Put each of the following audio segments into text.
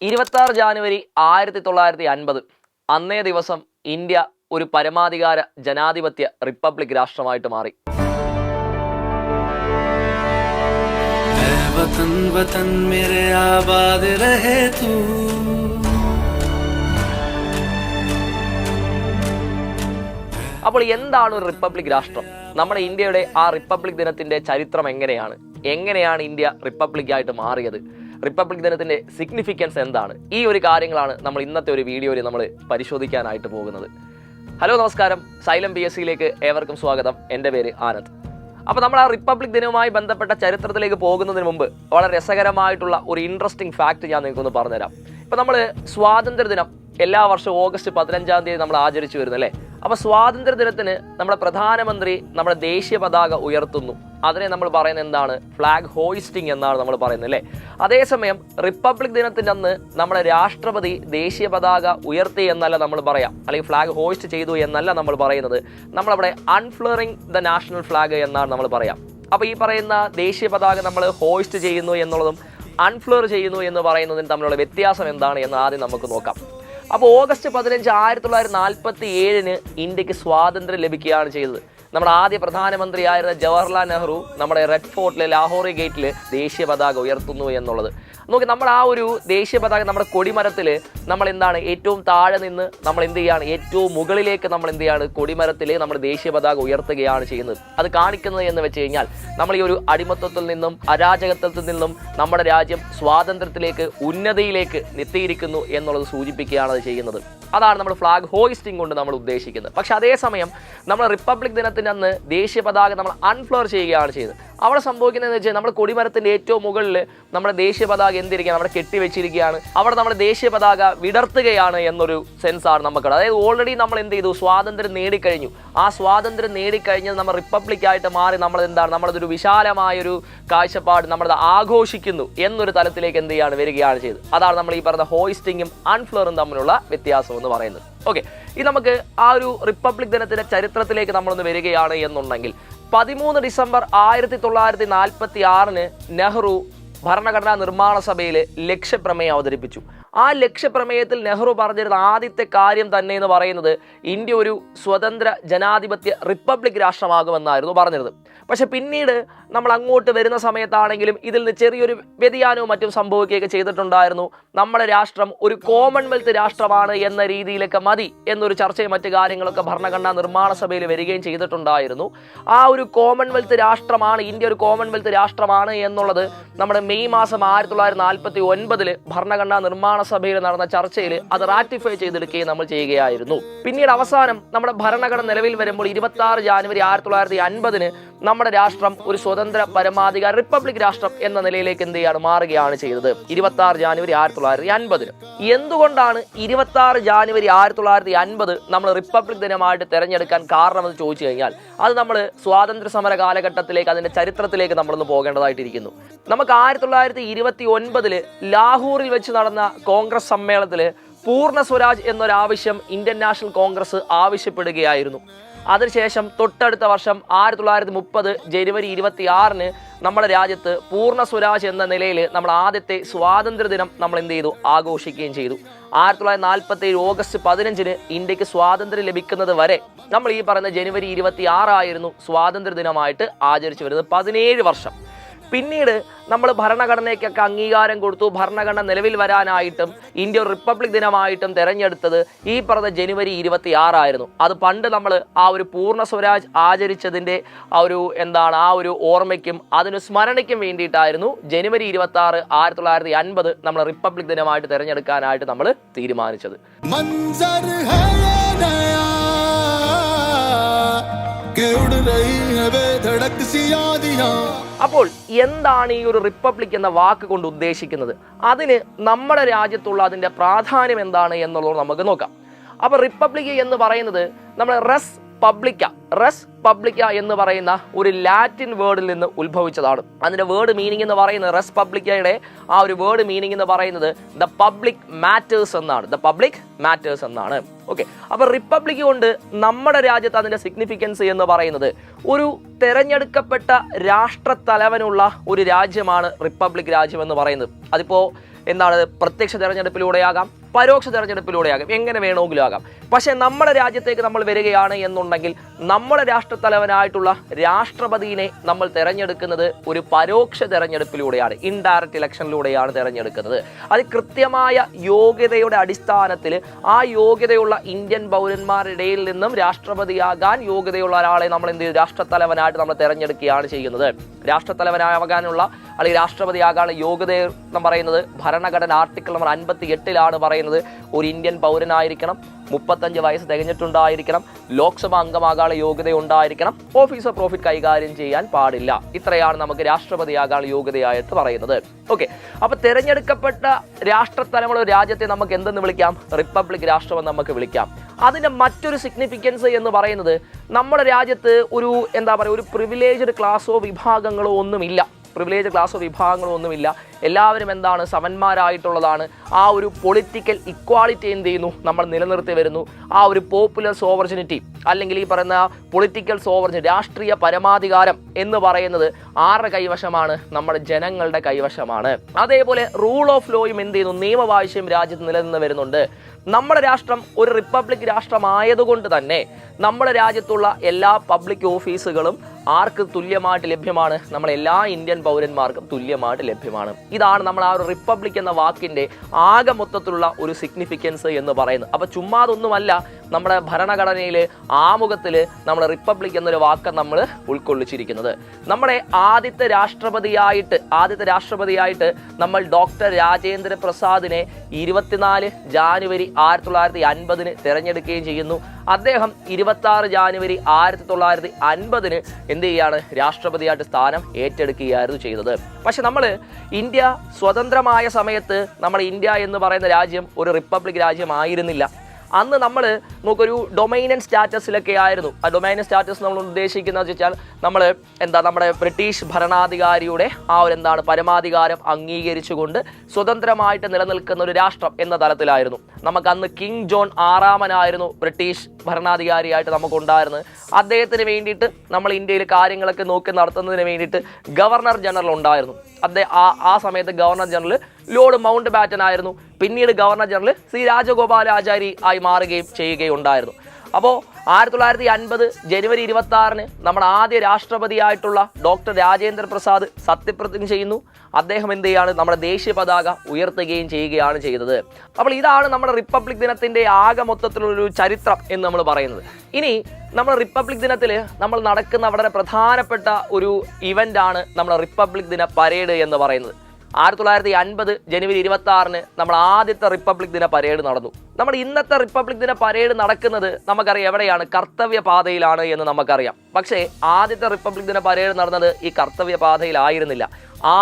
26 ജാനുവരി 1950 അന്നേ ദിവസം ഇന്ത്യ ഒരു പരമാധികാര ജനാധിപത്യ റിപ്പബ്ലിക് രാഷ്ട്രമായിട്ട് മാറി. അപ്പോൾ എന്താണ് ഒരു റിപ്പബ്ലിക് രാഷ്ട്രം? നമ്മുടെ ഇന്ത്യയുടെ ആ റിപ്പബ്ലിക് ദിനത്തിന്റെ ചരിത്രം എങ്ങനെയാണ് ഇന്ത്യ റിപ്പബ്ലിക് ആയിട്ട് മാറിയത്? റിപ്പബ്ലിക് ദിനത്തിന്റെ സിഗ്നിഫിക്കൻസ് എന്താണ്? ഈ ഒരു കാര്യങ്ങളാണ് നമ്മൾ ഇന്നത്തെ ഒരു വീഡിയോയിൽ നമ്മൾ പരിശോധിക്കാനായിട്ട് പോകുന്നത്. ഹലോ, നമസ്കാരം. സൈലം PSCയിലേക്ക് ഏവർക്കും സ്വാഗതം. എൻ്റെ പേര് ആനന്ദ്. അപ്പോൾ നമ്മൾ ആ റിപ്പബ്ലിക് ദിനവുമായി ബന്ധപ്പെട്ട ചരിത്രത്തിലേക്ക് പോകുന്നതിന് മുമ്പ് വളരെ രസകരമായിട്ടുള്ള ഒരു ഇൻട്രസ്റ്റിംഗ് ഫാക്ട് ഞാൻ നിങ്ങൾക്കൊന്ന് പറഞ്ഞുതരാം. ഇപ്പം നമ്മൾ സ്വാതന്ത്ര്യദിനം എല്ലാ വർഷവും ഓഗസ്റ്റ് 15-ാം തീയതി നമ്മൾ ആചരിച്ചു വരുന്നു അല്ലേ? അപ്പോൾ സ്വാതന്ത്ര്യദിനത്തിന് നമ്മുടെ പ്രധാനമന്ത്രി നമ്മുടെ ദേശീയ പതാക ഉയർത്തുന്നു. അതിനെ നമ്മൾ പറയുന്നത് എന്താണ്? ഫ്ലാഗ് ഹോയിസ്റ്റിംഗ് എന്നാണ് നമ്മൾ പറയുന്നത് അല്ലേ? അതേസമയം റിപ്പബ്ലിക് ദിനത്തിൻ്റെ അന്ന് നമ്മുടെ രാഷ്ട്രപതി ദേശീയ പതാക ഉയർത്തി എന്നല്ല നമ്മൾ പറയാം, അല്ലെങ്കിൽ ഫ്ലാഗ് ഹോയിസ്റ്റ് ചെയ്തു എന്നല്ല നമ്മൾ പറയുന്നത്. നമ്മളവിടെ അൺഫ്ലറിങ് ദ നാഷണൽ ഫ്ലാഗ് എന്നാണ് നമ്മൾ പറയാം. അപ്പോൾ ഈ പറയുന്ന ദേശീയ പതാക നമ്മൾ ഹോയിസ്റ്റ് ചെയ്യുന്നു എന്നുള്ളതും അൺഫ്ലർ ചെയ്യുന്നു എന്ന് പറയുന്നതിന് തമ്മിലുള്ള വ്യത്യാസം എന്താണ് എന്ന് ആദ്യം നമുക്ക് നോക്കാം. അപ്പോൾ ഓഗസ്റ്റ് 15, 1947 ഇന്ത്യക്ക് സ്വാതന്ത്ര്യം ലഭിക്കുകയാണ് ചെയ്തത്. നമ്മുടെ ആദ്യ പ്രധാനമന്ത്രിയായിരുന്ന ജവഹർലാൽ നെഹ്റു നമ്മുടെ റെഡ് ഫോർട്ടിലെ ലാഹോറി ഗേറ്റിൽ ദേശീയ പതാക ഉയർത്തുന്നു എന്നുള്ളത് നോക്കി. നമ്മൾ ആ ഒരു ദേശീയ പതാക നമ്മുടെ കൊടിമരത്തിൽ നമ്മൾ എന്താണ് ഏറ്റവും താഴെ നിന്ന് നമ്മൾ എന്ത് ചെയ്യാണ്, ഏറ്റവും മുകളിലേക്ക് നമ്മൾ എന്ത് ചെയ്യാണ്, കൊടിമരത്തിൽ നമ്മൾ ദേശീയ പതാക ഉയർത്തുകയാണ് ചെയ്യുന്നത്. അത് കാണിക്കുന്നത് എന്ന് വെച്ച് കഴിഞ്ഞാൽ നമ്മൾ ഈ ഒരു അടിമത്വത്തിൽ നിന്നും അരാജകത്വത്തിൽ നിന്നും നമ്മുടെ രാജ്യം സ്വാതന്ത്ര്യത്തിലേക്ക് ഉന്നതിയിലേക്ക് എത്തിയിരിക്കുന്നു എന്നുള്ളത് സൂചിപ്പിക്കുകയാണ് അത് ചെയ്യുന്നത്. അതാണ് നമ്മൾ ഫ്ലാഗ് ഹോയിസ്റ്റിംഗ് കൊണ്ട് നമ്മൾ ഉദ്ദേശിക്കുന്നത്. പക്ഷെ അതേസമയം നമ്മൾ റിപ്പബ്ലിക് ദിനത്തിൻ്റെ അന്ന് ദേശീയ പതാക നമ്മൾ അൺഫ്ലർ ചെയ്യുകയാണ് ചെയ്തത്. അവിടെ സംഭവിക്കുന്നതെന്ന് വെച്ചാൽ നമ്മൾ കൊടിമരത്തിൻ്റെ ഏറ്റവും മുകളിൽ നമ്മുടെ ദേശീയ പതാക എന്തിരിക്കുകയാണ്, അവിടെ കെട്ടിവെച്ചിരിക്കുകയാണ്. അവിടെ നമ്മുടെ ദേശീയ പതാക വിടർത്തുകയാണ് എന്നൊരു സെൻസാണ് നമുക്കുള്ളത്. അതായത് ഓൾറെഡി നമ്മൾ എന്ത് ചെയ്തു, സ്വാതന്ത്ര്യം നേടിക്കഴിഞ്ഞു. ആ സ്വാതന്ത്ര്യം നേടിക്കഴിഞ്ഞത് നമ്മൾ റിപ്പബ്ലിക്കായിട്ട് മാറി നമ്മൾ എന്താണ്, നമ്മളതൊരു വിശാലമായൊരു കാഴ്ചപ്പാട് നമ്മളത് ആഘോഷിക്കുന്നു എന്നൊരു തലത്തിലേക്ക് എന്ത് ചെയ്യാണ്, വരികയാണ് ചെയ്തത്. അതാണ് നമ്മൾ ഈ പറഞ്ഞ ഹോയിസ്റ്റിങ്ങും അൺഫ്ലറും തമ്മിലുള്ള വ്യത്യാസം എന്ന് പറയുന്നത്. ഓക്കെ, ഇത് നമുക്ക് ആ ഒരു റിപ്പബ്ലിക് ദിനത്തിന്റെ ചരിത്രത്തിലേക്ക് നമ്മളൊന്ന് വരികയാണ് എന്നുണ്ടെങ്കിൽ 13 ഡിസംബർ 1946 നെഹ്റു ഭരണഘടനാ നിർമ്മാണ സഭയിൽ ലക്ഷ്യപ്രമേയം അവതരിപ്പിച്ചു. ആ ലക്ഷ്യപ്രമേയത്തിൽ നെഹ്റു പറഞ്ഞിരുന്ന ആദ്യത്തെ കാര്യം തന്നെ എന്ന് പറയുന്നത് ഇന്ത്യ ഒരു സ്വതന്ത്ര ജനാധിപത്യ റിപ്പബ്ലിക് രാഷ്ട്രമാകുമെന്നായിരുന്നു പറഞ്ഞിരുന്നത്. പക്ഷെ പിന്നീട് നമ്മൾ അങ്ങോട്ട് വരുന്ന സമയത്താണെങ്കിലും ഇതിൽ നിന്ന് ചെറിയൊരു വ്യതിയാനവും മറ്റും സംഭവിക്കുകയൊക്കെ ചെയ്തിട്ടുണ്ടായിരുന്നു. നമ്മുടെ രാഷ്ട്രം ഒരു കോമൺവെൽത്ത് രാഷ്ട്രമാണ് എന്ന രീതിയിലൊക്കെ മതി എന്നൊരു ചർച്ചയും മറ്റു കാര്യങ്ങളൊക്കെ ഭരണഘടനാ നിർമ്മാണ സഭയിൽ വരികയും ചെയ്തിട്ടുണ്ടായിരുന്നു. ആ ഒരു കോമൺവെൽത്ത് രാഷ്ട്രമാണ്, ഇന്ത്യ ഒരു കോമൺവെൽത്ത് രാഷ്ട്രമാണ് എന്നുള്ളത് നമ്മുടെ മെയ് മാസം 1949 ഭരണഘടനാ നിർമ്മാണ സഭയിൽ നടന്ന ചർച്ചയിൽ അത് റാറ്റിഫൈ ചെയ്തെടുക്കുകയും നമ്മൾ ചെയ്യുകയായിരുന്നു. പിന്നീട് അവസാനം നമ്മുടെ ഭരണഘടന നിലവിൽ വരുമ്പോൾ 26 ജാനുവരി 1950 നമ്മുടെ രാഷ്ട്രം ഒരു സ്വതന്ത്ര പരമാധികാര റിപ്പബ്ലിക് രാഷ്ട്രം എന്ന നിലയിലേക്ക് എന്ത് ചെയ്യാണ്, മാറുകയാണ് ചെയ്തത് 26 ജാനുവരി 1950. എന്തുകൊണ്ടാണ് 26 ജാനുവരി 1950 നമ്മൾ റിപ്പബ്ലിക് ദിനമായിട്ട് തിരഞ്ഞെടുക്കാൻ കാരണമെന്ന് ചോദിച്ചു കഴിഞ്ഞാൽ അത് നമ്മൾ സ്വാതന്ത്ര്യ സമര കാലഘട്ടത്തിലേക്ക്, അതിന്റെ ചരിത്രത്തിലേക്ക് നമ്മളൊന്ന് പോകേണ്ടതായിട്ടിരിക്കുന്നു. നമുക്ക് 1929 ലാഹോറിൽ വെച്ച് നടന്ന കോൺഗ്രസ് സമ്മേളനത്തിൽ പൂർണ്ണ സ്വരാജ് എന്നൊരാവശ്യം ഇന്ത്യൻ നാഷണൽ കോൺഗ്രസ് ആവശ്യപ്പെടുകയായിരുന്നു. അതിനുശേഷം തൊട്ടടുത്ത വർഷം 1930 ജനുവരി 26 നമ്മുടെ രാജ്യത്ത് പൂർണ്ണ സ്വരാജ് എന്ന നിലയിൽ നമ്മൾ ആദ്യത്തെ സ്വാതന്ത്ര്യ ദിനം നമ്മൾ എന്ത് ചെയ്തു, ആഘോഷിക്കുകയും ചെയ്തു. 1947 ഓഗസ്റ്റ് 15 ഇന്ത്യക്ക് സ്വാതന്ത്ര്യം ലഭിക്കുന്നത് വരെ നമ്മൾ ഈ പറയുന്ന ജനുവരി 26 സ്വാതന്ത്ര്യ ദിനമായിട്ട് ആചരിച്ചു വരുന്നത് 17 വർഷം. പിന്നീട് നമ്മൾ ഭരണഘടനയ്ക്കൊക്കെ അംഗീകാരം കൊടുത്തു. ഭരണഘടന നിലവിൽ വരാനായിട്ടും ഇന്ത്യ ഒരു റിപ്പബ്ലിക് ദിനമായിട്ടും തിരഞ്ഞെടുത്തത് ഈ പറഞ്ഞ ജനുവരി 26 അത് പണ്ട് നമ്മൾ ആ ഒരു പൂർണ്ണ സ്വരാജ് ആചരിച്ചതിൻ്റെ ആ ഒരു എന്താണ്, ആ ഒരു ഓർമ്മയ്ക്കും അതിന് സ്മരണയ്ക്കും വേണ്ടിയിട്ടായിരുന്നു ജനുവരി 26, 1950 നമ്മൾ റിപ്പബ്ലിക് ദിനമായിട്ട് തിരഞ്ഞെടുക്കാനായിട്ട് നമ്മൾ തീരുമാനിച്ചത്. അപ്പോൾ എന്താണ് ഈ ഒരു റിപ്പബ്ലിക് എന്ന വാക്ക് കൊണ്ട് ഉദ്ദേശിക്കുന്നത്? അതിന് നമ്മുടെ രാജ്യത്തുള്ള അതിന്റെ പ്രാധാന്യം എന്താണ് എന്നുള്ളത് നമുക്ക് നോക്കാം. അപ്പോൾ റിപ്പബ്ലിക് എന്ന് പറയുന്നത് നമ്മൾ റെസ് പബ്ലിക്ക എന്ന് പറയുന്ന ഒരു ലാറ്റിൻ വേർഡിൽ നിന്ന് ഉത്ഭവിച്ചതാണ്. അതിന്റെ വേർഡ് മീനിങ് എന്ന് പറയുന്നത്, റെസ് പബ്ലിക്കയുടെ ആ ഒരു വേർഡ് മീനിങ് എന്ന് പറയുന്നത് ദ പബ്ലിക് മാറ്റേഴ്സ് എന്നാണ്. ഓക്കെ, അപ്പൊ റിപ്പബ്ലിക് കൊണ്ട് നമ്മുടെ രാജ്യത്ത് അതിന്റെ സിഗ്നിഫിക്കൻസ് എന്ന് പറയുന്നത് ഒരു തെരഞ്ഞെടുക്കപ്പെട്ട രാഷ്ട്രത്തലവനുള്ള ഒരു രാജ്യമാണ് റിപ്പബ്ലിക് രാജ്യം എന്ന് പറയുന്നത്. അതിപ്പോ എന്താണ് പ്രത്യക്ഷ തെരഞ്ഞെടുപ്പിലൂടെയാകാം, പരോക്ഷ തെരഞ്ഞെടുപ്പിലൂടെയാകാം, എങ്ങനെ വേണമെങ്കിലും ആകാം. പക്ഷെ നമ്മുടെ രാജ്യത്തേക്ക് നമ്മൾ വരികയാണ് എന്നുണ്ടെങ്കിൽ നമ്മുടെ രാഷ്ട്രത്തലവനായിട്ടുള്ള രാഷ്ട്രപതിയെ നമ്മൾ തെരഞ്ഞെടുക്കുന്നത് ഒരു പരോക്ഷ തെരഞ്ഞെടുപ്പിലൂടെയാണ്, ഇൻഡയറക്റ്റ് ഇലക്ഷനിലൂടെയാണ് തെരഞ്ഞെടുക്കുന്നത്. അത് കൃത്യമായ യോഗ്യതയുടെ അടിസ്ഥാനത്തിൽ ആ യോഗ്യതയുള്ള ഇന്ത്യൻ പൗരന്മാരുടെ ഇടയിൽ നിന്നും രാഷ്ട്രപതിയാകാൻ യോഗ്യതയുള്ള ഒരാളെ നമ്മൾ എന്ത് ചെയ്യും, രാഷ്ട്രത്തലവനായിട്ട് നമ്മൾ തെരഞ്ഞെടുക്കുകയാണ് ചെയ്യുന്നത്. രാഷ്ട്രത്തലവനാകാനുള്ള അല്ലെങ്കിൽ രാഷ്ട്രപതിയാകാനുള്ള യോഗ്യത എന്ന് പറയുന്നത് ഭരണഘടന ആർട്ടിക്കിൾ നമ്പർ 58 പറയുന്നത് ഒരു ഇന്ത്യൻ പൗരനായിരിക്കണം, 35 വയസ്സ് തികഞ്ഞിട്ടുണ്ടായിരിക്കണം, ലോക്സഭാ അംഗമാകാനുള്ള യോഗ്യത ഉണ്ടായിരിക്കണം, ഓഫീസ് ഓഫ് പ്രോഫിറ്റ് കൈകാര്യം ചെയ്യാൻ പാടില്ല. ഇത്രയാണ് നമുക്ക് രാഷ്ട്രപതിയാകാനുള്ള യോഗ്യതയായിട്ട് പറയുന്നത്. ഓക്കെ, അപ്പൊ തെരഞ്ഞെടുക്കപ്പെട്ട രാഷ്ട്രത്തലമുള്ള രാജ്യത്തെ നമുക്ക് എന്തെന്ന് വിളിക്കാം, റിപ്പബ്ലിക് രാഷ്ട്രമെന്ന് നമുക്ക് വിളിക്കാം. അതിന്റെ മറ്റൊരു സിഗ്നിഫിക്കൻസ് എന്ന് പറയുന്നത് നമ്മുടെ രാജ്യത്ത് ഒരു ഒരു പ്രിവിലേജ്ഡ് ക്ലാസ്സോ വിഭാഗങ്ങളോ ഒന്നുമില്ല. പ്രിവിലേജ് ക്ലാസ്സോ വിഭാഗങ്ങളോ ഒന്നുമില്ല. എല്ലാവരും എന്താണ്, സമന്മാരായിട്ടുള്ളതാണ്. ആ ഒരു പൊളിറ്റിക്കൽ ഇക്വാളിറ്റി എന്ത് ചെയ്യുന്നു, നമ്മൾ നിലനിർത്തി വരുന്നു. ആ ഒരു പോപ്പുലർ സോവർജിനിറ്റി അല്ലെങ്കിൽ ഈ പറയുന്ന പൊളിറ്റിക്കൽ സോവർജിനിറ്റി, രാഷ്ട്രീയ പരമാധികാരം എന്ന് പറയുന്നത് ആരുടെ കൈവശമാണ്, നമ്മുടെ ജനങ്ങളുടെ കൈവശമാണ്. അതേപോലെ റൂൾ ഓഫ് ലോയും എന്ത് ചെയ്യുന്നു, നിയമവാഴ്ചയും രാജ്യത്ത് നിലനിന്ന് വരുന്നുണ്ട്. നമ്മുടെ രാഷ്ട്രം ഒരു റിപ്പബ്ലിക് രാഷ്ട്രമായതുകൊണ്ട് തന്നെ നമ്മുടെ രാജ്യത്തുള്ള എല്ലാ പബ്ലിക് ഓഫീസുകളും ആർക്ക് തുല്യമായിട്ട് ലഭ്യമാണ്, നമ്മൾ എല്ലാ ഇന്ത്യൻ പൗരന്മാർക്കും തുല്യമായിട്ട് ലഭ്യമാണ്. ഇതാണ് നമ്മൾ ആ ഒരു റിപ്പബ്ലിക് എന്ന വാക്കിന്റെ ആകെ മൊത്തത്തിലുള്ള ഒരു സിഗ്നിഫിക്കൻസ് എന്ന് പറയുന്നത്. അപ്പൊ ചുമ്മാതൊന്നുമല്ല നമ്മുടെ ഭരണഘടനയിൽ ആമുഖത്തിൽ നമ്മൾ റിപ്പബ്ലിക് എന്നൊരു വാക്ക് നമ്മൾ ഉൾക്കൊള്ളിച്ചിരിക്കുന്നത്. നമ്മുടെ ആദ്യത്തെ രാഷ്ട്രപതിയായിട്ട് നമ്മൾ ഡോക്ടർ രാജേന്ദ്ര പ്രസാദിനെ 24 ജാനുവരി 1950 തിരഞ്ഞെടുക്കുകയും ചെയ്യുന്നു. അദ്ദേഹം 26 ജാനുവരി 1950 എന്ത് ചെയ്യാണ്, രാഷ്ട്രപതിയായിട്ട് സ്ഥാനം ഏറ്റെടുക്കുകയായിരുന്നു ചെയ്തത്. പക്ഷെ നമ്മൾ ഇന്ത്യ സ്വതന്ത്രമായ സമയത്ത് നമ്മുടെ ഇന്ത്യ എന്ന് പറയുന്ന രാജ്യം ഒരു റിപ്പബ്ലിക് രാജ്യമായിരുന്നില്ല. അന്ന് നമ്മൾ നമുക്കൊരു ഡൊമൈനൻ സ്റ്റാറ്റസിലൊക്കെ ആയിരുന്നു. ആ ഡൊമൈനൻ സ്റ്റാറ്റസ് നമ്മൾ ഉദ്ദേശിക്കുന്നത് വെച്ചാൽ നമ്മൾ നമ്മുടെ ബ്രിട്ടീഷ് ഭരണാധികാരിയുടെ ആ ഒരു പരമാധികാരം അംഗീകരിച്ചുകൊണ്ട് സ്വതന്ത്രമായിട്ട് നിലനിൽക്കുന്ന ഒരു രാഷ്ട്രം എന്ന തലത്തിലായിരുന്നു. നമുക്ക് അന്ന് കിങ് ജോൺ 6 ബ്രിട്ടീഷ് ഭരണാധികാരിയായിട്ട് നമുക്കുണ്ടായിരുന്നത്. അദ്ദേഹത്തിന് വേണ്ടിയിട്ട് നമ്മൾ ഇന്ത്യയിൽ കാര്യങ്ങളൊക്കെ നോക്കി നടത്തുന്നതിന് വേണ്ടിയിട്ട് ഗവർണർ ജനറൽ ഉണ്ടായിരുന്നു. ആ സമയത്ത് governor general Lord mount batten ആയിരുന്നു. പിന്നീട് ഗവർണർ ജനറൽ ശ്രീ രാജഗോപാലാചാരി ആയി മാറുകയും ചെയ്യുകയുണ്ടായിരുന്നു. അപ്പോൾ 1950 ജനുവരി 26 നമ്മുടെ ആദ്യ രാഷ്ട്രപതിയായിട്ടുള്ള ഡോക്ടർ രാജേന്ദ്ര പ്രസാദ് സത്യപ്രതിജ്ഞ ചെയ്യുന്നു. അദ്ദേഹം എന്ത് ചെയ്യാണ്, നമ്മുടെ ദേശീയ പതാക ഉയർത്തുകയും ചെയ്യുകയാണ് ചെയ്തത്. അപ്പോൾ ഇതാണ് നമ്മുടെ റിപ്പബ്ലിക് ദിനത്തിന്റെ ആകെ മൊത്തത്തിലുള്ളൊരു ചരിത്രം എന്ന് നമ്മൾ പറയുന്നത്. ഇനി നമ്മൾ റിപ്പബ്ലിക് ദിനത്തിൽ നമ്മൾ നടക്കുന്ന വളരെ പ്രധാനപ്പെട്ട ഒരു ഇവന്റ് ആണ് നമ്മുടെ റിപ്പബ്ലിക് ദിന പരേഡ് എന്ന് പറയുന്നത്. 1950 ജനുവരി 26 നമ്മൾ ആദ്യത്തെ റിപ്പബ്ലിക് ദിന പരേഡ് നടന്നു. നമ്മുടെ ഇന്നത്തെ റിപ്പബ്ലിക് ദിന പരേഡ് നടക്കുന്നത് നമുക്കറിയാം എവിടെയാണ്, കർത്തവ്യ പാതയിലാണ് എന്ന് നമുക്കറിയാം. പക്ഷേ ആദ്യത്തെ റിപ്പബ്ലിക് ദിന പരേഡ് നടന്നത് ഈ കർത്തവ്യ പാതയിലായിരുന്നില്ല.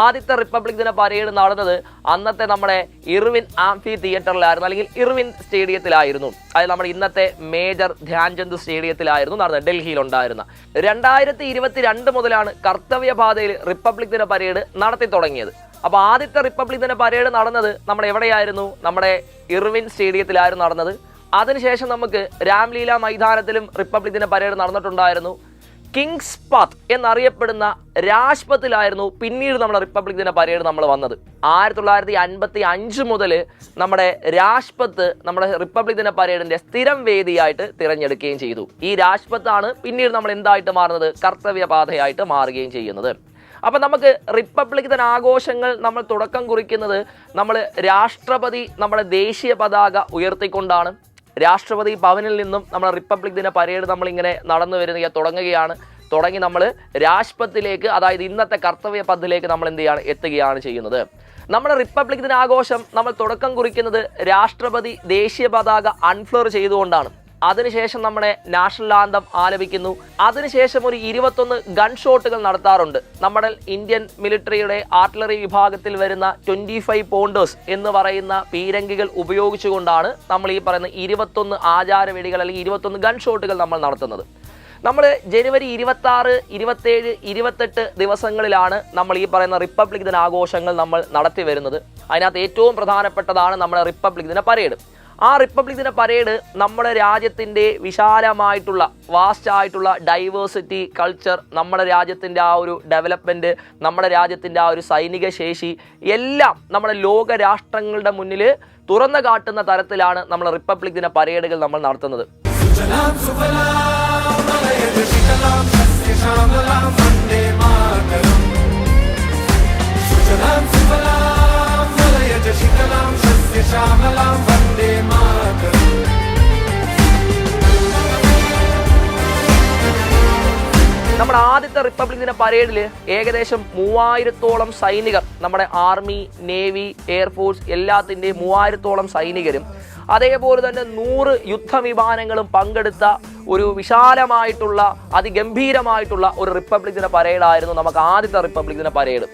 ആദ്യത്തെ റിപ്പബ്ലിക് ദിന പരേഡ് നടന്നത് അന്നത്തെ നമ്മുടെ ഇർവിൻ ആംഫി തിയേറ്ററിലായിരുന്നു, അല്ലെങ്കിൽ ഇർവിൻ സ്റ്റേഡിയത്തിലായിരുന്നു. അത് നമ്മുടെ ഇന്നത്തെ മേജർ ധ്യാൻചന്ദ് സ്റ്റേഡിയത്തിലായിരുന്നു നടന്നത്, ഡൽഹിയിലുണ്ടായിരുന്ന. 2022 മുതലാണ് കർത്തവ്യ പാതയിൽ റിപ്പബ്ലിക് ദിന പരേഡ് നടത്തി തുടങ്ങിയത്. അപ്പോൾ ആദ്യത്തെ റിപ്പബ്ലിക് ദിന പരേഡ് നടന്നത് നമ്മുടെ എവിടെയായിരുന്നു, നമ്മുടെ ഇർവിൻ സ്റ്റേഡിയത്തിലായിരുന്നു നടന്നത്. അതിനുശേഷം നമുക്ക് രാംലീല മൈതാനത്തിലും റിപ്പബ്ലിക് ദിന പരേഡ് നടന്നിട്ടുണ്ടായിരുന്നു. കിങ്സ് പാത്ത് എന്നറിയപ്പെടുന്ന രാജ്പഥിലായിരുന്നു പിന്നീട് നമ്മുടെ റിപ്പബ്ലിക് ദിന പരേഡ് നമ്മൾ വന്നത്. 1955 മുതൽ നമ്മുടെ രാജ്പഥ് നമ്മുടെ റിപ്പബ്ലിക് ദിന പരേഡിന്റെ സ്ഥിരം വേദിയായിട്ട് തിരഞ്ഞെടുക്കുകയും ചെയ്തു. ഈ രാജ്പഥാണ് പിന്നീട് നമ്മൾ എന്തായിട്ട് മാറുന്നത്, കർത്തവ്യ പാതയായിട്ട് മാറുകയും ചെയ്യുന്നത്. അപ്പം നമുക്ക് റിപ്പബ്ലിക് ദിന ആഘോഷങ്ങൾ നമ്മൾ തുടക്കം കുറിക്കുന്നത് നമ്മൾ രാഷ്ട്രപതി നമ്മുടെ ദേശീയ പതാക ഉയർത്തിക്കൊണ്ടാണ്. രാഷ്ട്രപതി ഭവനിൽ നിന്നും നമ്മുടെ റിപ്പബ്ലിക് ദിന പരേഡ് നമ്മളിങ്ങനെ നടന്നു തുടങ്ങി നമ്മൾ രാജ്പഥിലേക്ക്, അതായത് ഇന്നത്തെ കർത്തവ്യ പഥിലേക്ക് നമ്മൾ എന്ത് ചെയ്യാണ്, എത്തുകയാണ് ചെയ്യുന്നത്. നമ്മുടെ റിപ്പബ്ലിക് ദിന ആഘോഷം നമ്മൾ തുടക്കം കുറിക്കുന്നത് രാഷ്ട്രപതി ദേശീയ പതാക അൺഫ്ലർ ചെയ്തുകൊണ്ടാണ്. അതിനുശേഷം നമ്മുടെ നാഷണൽ ആന്തം ആലപിക്കുന്നു. അതിനുശേഷം ഒരു 21 ഗൺ ഷോട്ടുകൾ നടത്താറുണ്ട്. നമ്മുടെ ഇന്ത്യൻ മിലിറ്ററിയുടെ ആർട്ടിലറി വിഭാഗത്തിൽ വരുന്ന 25 പോണ്ടേഴ്സ് എന്ന് പറയുന്ന പീരങ്കികൾ ഉപയോഗിച്ചുകൊണ്ടാണ് നമ്മൾ ഈ പറയുന്ന 21 ആചാര വെടികൾ അല്ലെങ്കിൽ 21 ഗൺ ഷോട്ടുകൾ നമ്മൾ നടത്തുന്നത്. നമ്മൾ ജനുവരി 26, 27, 28 ദിവസങ്ങളിലാണ് നമ്മൾ ഈ പറയുന്ന റിപ്പബ്ലിക് ദിന ആഘോഷങ്ങൾ നമ്മൾ നടത്തി വരുന്നത്. അതിനകത്ത് ഏറ്റവും പ്രധാനപ്പെട്ടതാണ് നമ്മുടെ റിപ്പബ്ലിക് ദിന പരേഡ്. ആ റിപ്പബ്ലിക് ദിന പരേഡ് നമ്മുടെ രാജ്യത്തിൻ്റെ വിശാലമായിട്ടുള്ള വാസ്റ്റ് ആയിട്ടുള്ള ഡൈവേഴ്സിറ്റി കൾച്ചർ, നമ്മുടെ രാജ്യത്തിൻ്റെ ആ ഒരു ഡെവലപ്മെൻറ്റ്, നമ്മുടെ രാജ്യത്തിൻ്റെ ആ ഒരു സൈനിക ശേഷി എല്ലാം നമ്മുടെ ലോക രാഷ്ട്രങ്ങളുടെ മുന്നിൽ തുറന്നു കാട്ടുന്ന തരത്തിലാണ് നമ്മൾ റിപ്പബ്ലിക് ദിന പരേഡുകൾ നമ്മൾ നടത്തുന്നത്. നമ്മുടെ ആദ്യത്തെ റിപ്പബ്ലിക് ദിന പരേഡിൽ ഏകദേശം 3000-ഓളം സൈനികർ, നമ്മുടെ ആർമി, നേവി, എയർഫോഴ്സ് എല്ലാത്തിൻ്റെയും 3000-ഓളം സൈനികരും അതേപോലെ തന്നെ 100 യുദ്ധവിമാനങ്ങളും പങ്കെടുത്ത ഒരു വിശാലമായിട്ടുള്ള അതിഗംഭീരമായിട്ടുള്ള ഒരു റിപ്പബ്ലിക് ദിന പരേഡായിരുന്നു നമുക്ക് ആദ്യത്തെ റിപ്പബ്ലിക് ദിന പരേഡ്.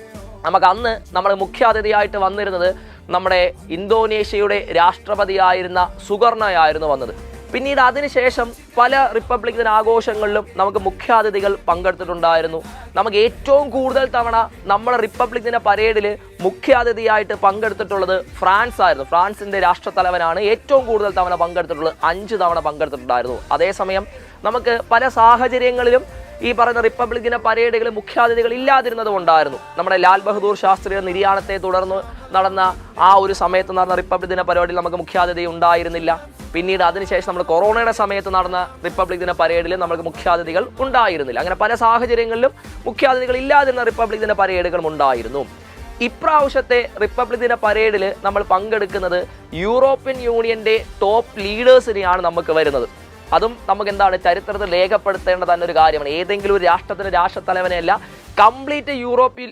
നമുക്ക് അന്ന് നമ്മൾ മുഖ്യാതിഥിയായിട്ട് വന്നിരുന്നത് നമ്മുടെ ഇന്തോനേഷ്യയുടെ രാഷ്ട്രപതിയായിരുന്ന സുകർണയായിരുന്നു വന്നത്. പിന്നീട് അതിനുശേഷം പല റിപ്പബ്ലിക് ദിന ആഘോഷങ്ങളിലും നമുക്ക് മുഖ്യാതിഥികൾ പങ്കെടുത്തിട്ടുണ്ടായിരുന്നു. നമുക്ക് ഏറ്റവും കൂടുതൽ തവണ നമ്മുടെ റിപ്പബ്ലിക് ദിന പരേഡിൽ മുഖ്യാതിഥിയായിട്ട് പങ്കെടുത്തിട്ടുള്ളത് ഫ്രാൻസ് ആയിരുന്നു. ഫ്രാൻസിൻ്റെ രാഷ്ട്രത്തലവനാണ് ഏറ്റവും കൂടുതൽ തവണ പങ്കെടുത്തിട്ടുള്ളത്, 5 തവണ പങ്കെടുത്തിട്ടുണ്ടായിരുന്നു. അതേസമയം നമുക്ക് പല സാഹചര്യങ്ങളിലും ഈ പറയുന്ന റിപ്പബ്ലിക് ദിന പരേഡുകൾ മുഖ്യാതിഥികൾ ഇല്ലാതിരുന്നത് കൊണ്ടായിരുന്നു. നമ്മുടെ ലാൽ ബഹദൂർ ശാസ്ത്രിയുടെ നിര്യാണത്തെ തുടർന്ന് നടന്ന ആ ഒരു സമയത്ത് നടന്ന റിപ്പബ്ലിക് ദിന പരേഡിൽ നമുക്ക് മുഖ്യാതിഥി ഉണ്ടായിരുന്നില്ല. പിന്നീട് അതിനുശേഷം നമ്മൾ കൊറോണയുടെ സമയത്ത് നടന്ന റിപ്പബ്ലിക് ദിന പരേഡിൽ നമുക്ക് മുഖ്യാതിഥികൾ ഉണ്ടായിരുന്നില്ല. അങ്ങനെ പല സാഹചര്യങ്ങളിലും മുഖ്യാതിഥികൾ ഇല്ലാതിരുന്ന റിപ്പബ്ലിക് ദിന പരേഡുകളും ഉണ്ടായിരുന്നു. ഇപ്രാവശ്യത്തെ റിപ്പബ്ലിക് ദിന പരേഡിൽ നമ്മൾ പങ്കെടുക്കുന്നത് യൂറോപ്യൻ യൂണിയന്റെ ടോപ്പ് ലീഡേഴ്സിനെയാണ് നമുക്ക് വരുന്നത്. അതും നമുക്ക് എന്താണ് ചരിത്രത്തിൽ രേഖപ്പെടുത്തേണ്ട തന്നെ ഒരു കാര്യമാണ്. ഏതെങ്കിലും ഒരു രാഷ്ട്രത്തിന്റെ രാഷ്ട്രത്തലവനെയല്ല, കംപ്ലീറ്റ് യൂറോപ്പ്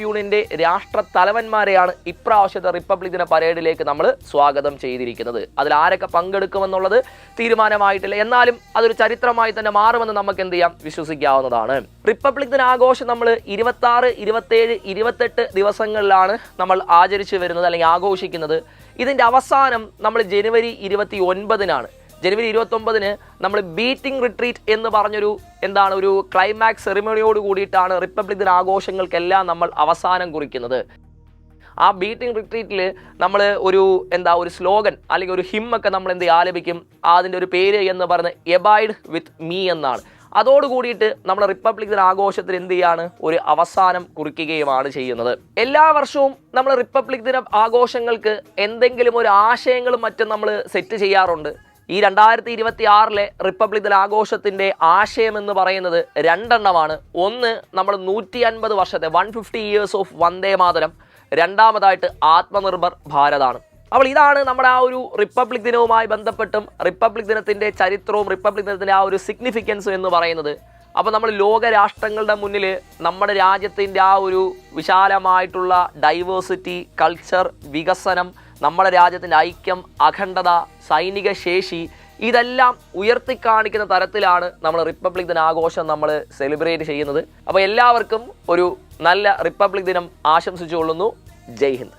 യൂണിയന്റെ രാഷ്ട്രത്തലവന്മാരെയാണ് ഇപ്രാവശ്യത്തെ റിപ്പബ്ലിക് ദിന പരേഡിലേക്ക് നമ്മൾ സ്വാഗതം ചെയ്തിരിക്കുന്നത്. അതിൽ ആരൊക്കെ പങ്കെടുക്കുമെന്നുള്ളത് തീരുമാനമായിട്ടില്ല, എന്നാലും അതൊരു ചരിത്രമായി തന്നെ മാറുമെന്ന് നമുക്ക് എന്ത് ചെയ്യാം, വിശ്വസിക്കാവുന്നതാണ്. റിപ്പബ്ലിക് ദിന ആഘോഷം നമ്മൾ 26, 27, 28 ദിവസങ്ങളിലാണ് നമ്മൾ ആചരിച്ചു വരുന്നത് അല്ലെങ്കിൽ ആഘോഷിക്കുന്നത്. ഇതിൻ്റെ അവസാനം നമ്മൾ ജനുവരി 29-നാണ്. ജനുവരി 29-ന് നമ്മൾ ബീറ്റിംഗ് റിട്രീറ്റ് എന്ന് പറഞ്ഞൊരു ഒരു ക്ലൈമാക്സ് സെറിമണിയോട് കൂടിയിട്ടാണ് റിപ്പബ്ലിക് ദിന ആഘോഷങ്ങൾക്കെല്ലാം നമ്മൾ അവസാനം കുറിക്കുന്നത്. ആ ബീറ്റിംഗ് റിട്രീറ്റിൽ നമ്മൾ ഒരു സ്ലോഗൻ അല്ലെങ്കിൽ ഒരു ഹിമ്മൊക്കെ നമ്മൾ ആലപിക്കും. അതിൻ്റെ ഒരു പേര് എന്ന് പറയുന്നത് എബൈഡ് വിത്ത് മീ എന്നാണ്. അതോടുകൂടിയിട്ട് നമ്മൾ റിപ്പബ്ലിക് ദിന ആഘോഷത്തിൽ ഒരു അവസാനം കുറിക്കുകയുമാണ് ചെയ്യുന്നത്. എല്ലാ വർഷവും നമ്മൾ റിപ്പബ്ലിക് ദിന ആഘോഷങ്ങൾക്ക് എന്തെങ്കിലും ഒരു ആശയങ്ങളും മറ്റും നമ്മൾ സെറ്റ് ചെയ്യാറുണ്ട്. ഈ 2026-ലെ റിപ്പബ്ലിക് ദിന ആഘോഷത്തിൻ്റെ ആശയം എന്ന് പറയുന്നത് 2 എണ്ണമാണ്. ഒന്ന്, നമ്മൾ 150 വർഷത്തെ 150 years ഓഫ് വന്ദേ മാതരം. രണ്ടാമതായിട്ട് ആത്മനിർഭർ ഭാരതാണ്. അപ്പോൾ ഇതാണ് നമ്മുടെ ആ ഒരു റിപ്പബ്ലിക് ദിനവുമായി ബന്ധപ്പെട്ടും റിപ്പബ്ലിക് ദിനത്തിൻ്റെ ചരിത്രവും റിപ്പബ്ലിക് ദിനത്തിൻ്റെ ആ ഒരു സിഗ്നിഫിക്കൻസും എന്ന് പറയുന്നത്. അപ്പോൾ നമ്മൾ ലോക രാഷ്ട്രങ്ങളുടെ മുന്നിൽ നമ്മുടെ രാജ്യത്തിൻ്റെ ആ ഒരു വിശാലമായിട്ടുള്ള ഡൈവേഴ്സിറ്റി, കൾച്ചർ, വികസനം, നമ്മുടെ രാജ്യത്തിൻ്റെ ഐക്യം, അഖണ്ഡത, സൈനിക ശേഷി ഇതെല്ലാം ഉയർത്തിക്കാണിക്കുന്ന തരത്തിലാണ് നമ്മൾ റിപ്പബ്ലിക് ദിന ആഘോഷം നമ്മൾ സെലിബ്രേറ്റ് ചെയ്യുന്നത്. അപ്പോൾ എല്ലാവർക്കും ഒരു നല്ല റിപ്പബ്ലിക് ദിനം ആശംസിച്ചുകൊള്ളുന്നു. ജയ് ഹിന്ദ്.